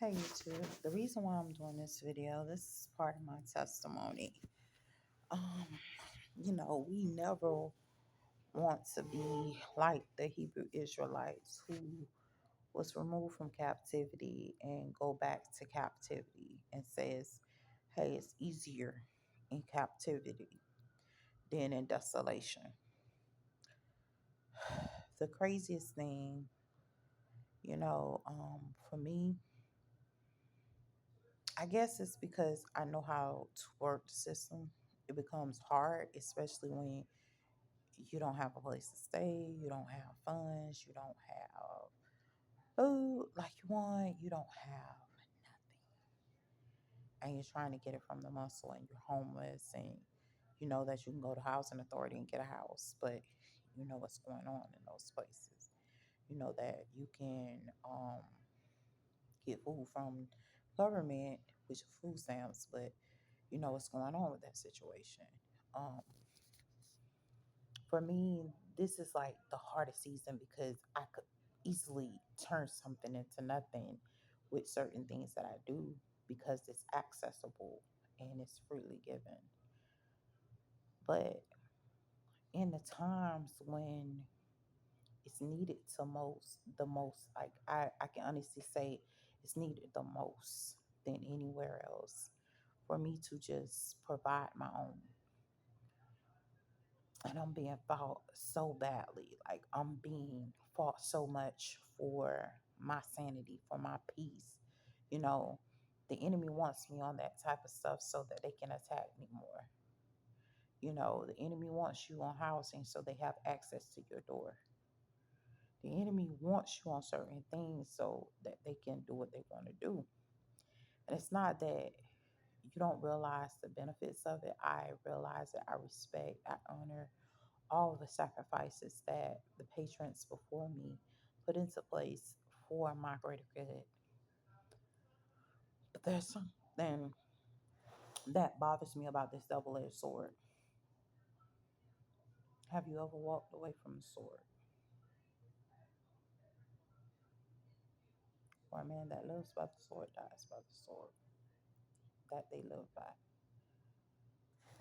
Hey YouTube, the reason why I'm doing this video, this is part of my testimony. Um, we never want to be like the Hebrew Israelites who was removed from captivity and go back to captivity and says, hey, it's easier in captivity than in desolation. The craziest thing, for me, I guess it's because I know how to work the system. It becomes hard, especially when you don't have a place to stay, you don't have funds, you don't have food like you want, you don't have nothing. And you're trying to get it from the muscle and you're homeless and you know that you can go to housing authority and get a house, but you know what's going on in those places. You know that you can get food from government, which is food stamps, but you know what's going on with that situation. Um, for me, this is like the hardest season because I could easily turn something into nothing with certain things that I do because it's accessible and it's freely given. But in the times when it's needed the most, like I can honestly say it's needed the most than anywhere else for me to just provide my own. And I'm being fought so badly. Like I'm being fought so much for my sanity, for my peace. You know, the enemy wants me on that type of stuff so that they can attack me more. The enemy wants you on housing so they have access to your door. The enemy wants you on certain things so that they can do what they want to do. And it's not that you don't realize the benefits of it. I realize it. I respect, I honor all the sacrifices that the patrons before me put into place for my greater good. But there's something that bothers me about this double edged sword. Have you ever walked away from the sword? For a man that lives by the sword dies by the sword that they live by.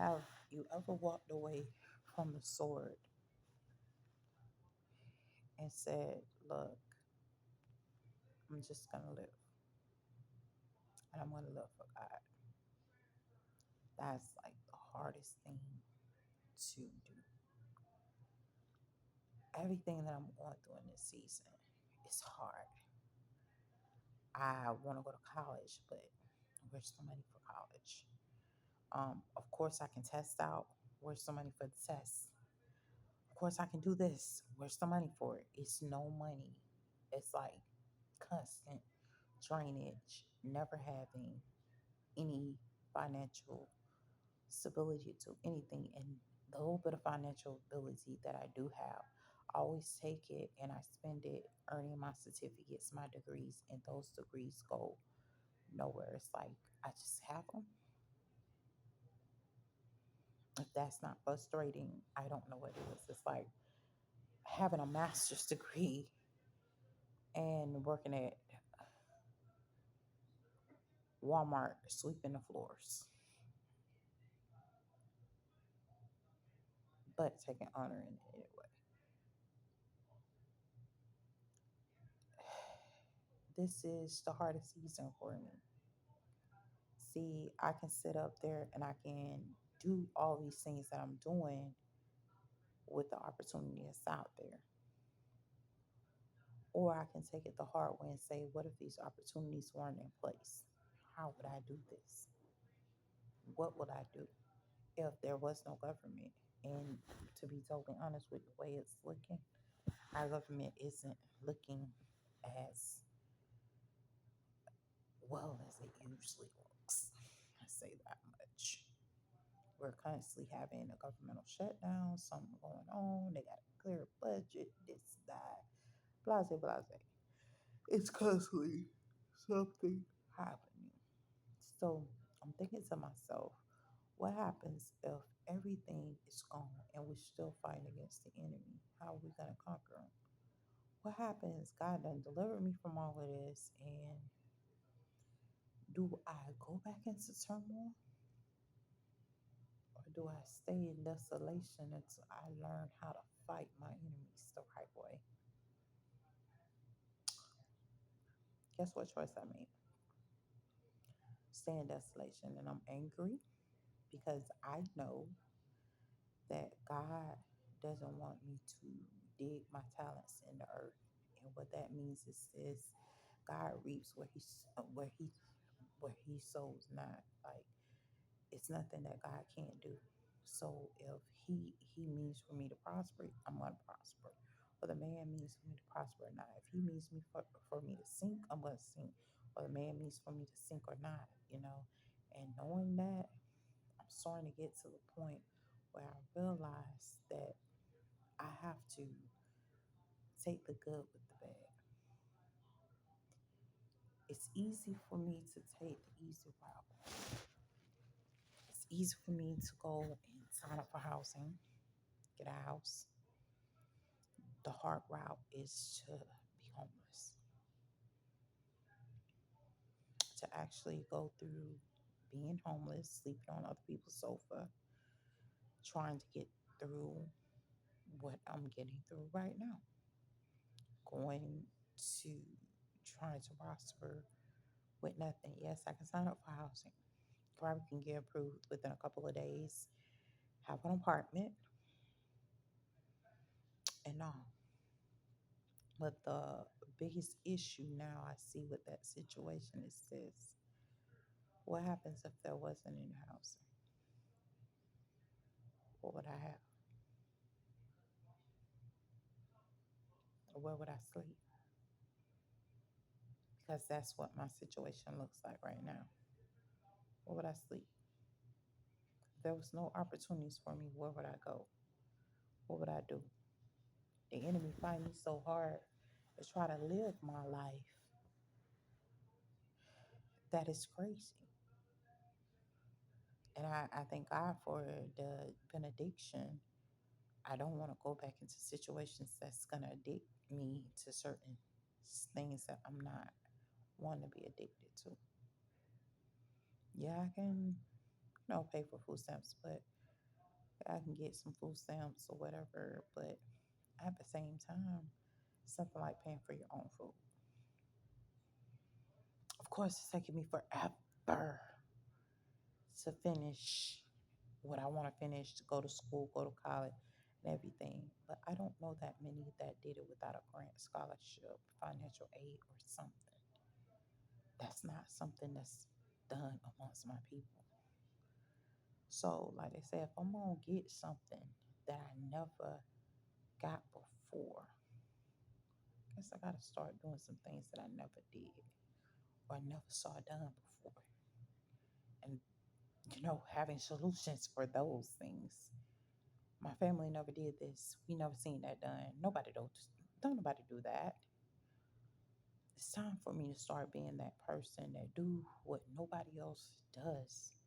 Have you ever walked away from the sword and said, look, I'm just going to live and I'm going to live for God? That's like the hardest thing to do. Everything that I'm going through in this season is hard. I want to go to college, but where's the money for college? Of course, I can test out. Where's the money for the test? Of course, I can do this. Where's the money for it? It's no money. It's like constant drainage, never having any financial stability to anything. And the little bit of financial ability that I do have, I always take it and I spend it earning my certificates, my degrees, and those degrees go nowhere. It's like I just have them. If that's not frustrating, I don't know what it is. It's like having a master's degree and working at Walmart sweeping the floors, but taking honor in it anyway. This is the hardest season for me. See, I can sit up there and I can do all these things that I'm doing with the opportunity that's out there. Or I can take it the hard way and say, what if these opportunities weren't in place? How would I do this? What would I do if there was no government? And to be totally honest with the way it's looking, our government isn't looking as well as it usually looks. I say that much. We're constantly having a governmental shutdown, something going on. They got a clear budget, this, that, blase, blase. It's constantly something happening. So I'm thinking to myself, what happens if everything is gone and we're still fighting against the enemy? How are we going to conquer him? What happens? God done delivered me from all of this, and Do I go back into turmoil or do I stay in desolation until I learn how to fight my enemies the right way? Guess what choice I made? Stay in desolation. And I'm angry because I know that God doesn't want me to dig my talents in the earth. And what that means is this: God reaps where he sows not. Like, it's nothing that God can't do. So if he means for me to prosper, I'm gonna prosper. Whether man means for me to prosper or not. If he means me for me to sink, I'm gonna sink. Whether man means for me to sink or not, you know. And knowing that, I'm starting to get to the point where I realize that I have to take the good with the bad. It's easy for me to take the easy route. It's easy for me to go and sign up for housing, get a house. The hard route is to be homeless, to actually go through being homeless, sleeping on other people's sofa, trying to get through what I'm getting through right now. Going to trying to prosper with nothing. Yes, I can sign up for housing. Probably can get approved within a couple of days, have an apartment, and all. But the biggest issue now I see with that situation is this: what happens if there wasn't any housing? What would I have? Or where would I sleep? Because that's what my situation looks like right now. Where would I sleep? If there was no opportunities for me, where would I go? What would I do? The enemy find me so hard to try to live my life that is crazy. And I thank God for the benediction. I don't want to go back into situations that's going to addict me to certain things that I'm not want to be addicted to. Yeah, I can, pay for food stamps, but I can get some food stamps or whatever. But at the same time, something like paying for your own food. Of course, it's taking me forever to finish what I want to finish, to go to school, go to college, and everything. But I don't know that many that did it without a grant, scholarship, financial aid, or something. That's not something that's done amongst my people. So, like I said, if I'm gonna get something that I never got before, I guess I gotta start doing some things that I never did or never saw done before. And having solutions for those things. My family never did this. We never seen that done. Nobody don't nobody do that. It's time for me to start being that person that do what nobody else does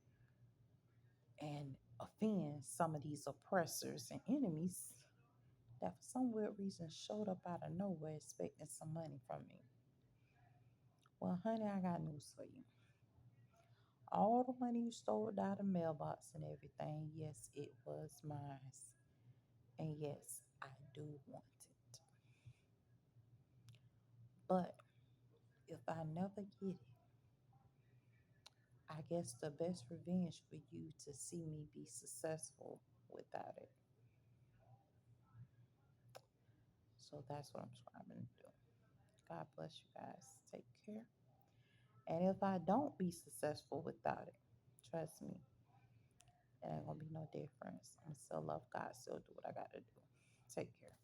and offend some of these oppressors and enemies that for some weird reason showed up out of nowhere expecting some money from me. Well, honey, I got news for you. All the money you stole out of the mailbox and everything, yes, it was mine. And yes, I do want it. But if I never get it, I guess the best revenge for you to see me be successful without it. So that's what I'm striving to do. God bless you guys. Take care. And if I don't be successful without it, trust me, it ain't gonna be no difference. I'm still love God, still do what I gotta do. Take care.